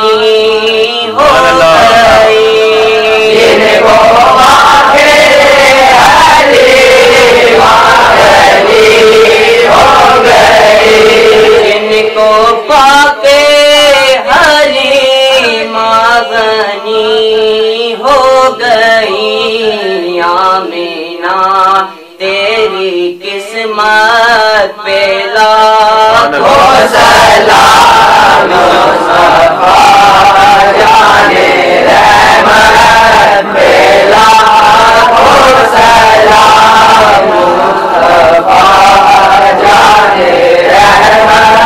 ہو گئی، جن کو پاکے حلیمہ غنی ہو گئی، آمینہ تیری قسمت پہ لاکھوں سلام، مصطفیٰ جان رحمت پہ لاکھوں سلام، مصطفیٰ جان رحمت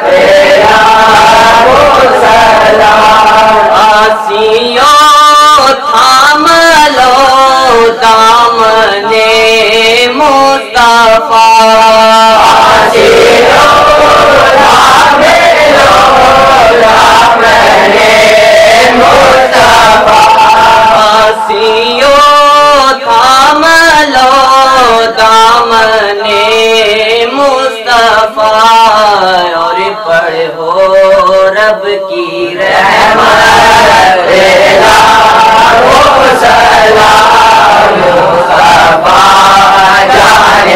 پہ لاکھوں سلام، آسیوں تھام لو دامن مصطفیٰ، آسیوں تھام لو دامن مصطفیٰ، آسیوں تھام لو دامن مصطفیٰ، اور پڑھو رب کی رحمت پہ لاکھوں سلام، مصطفیٰ جان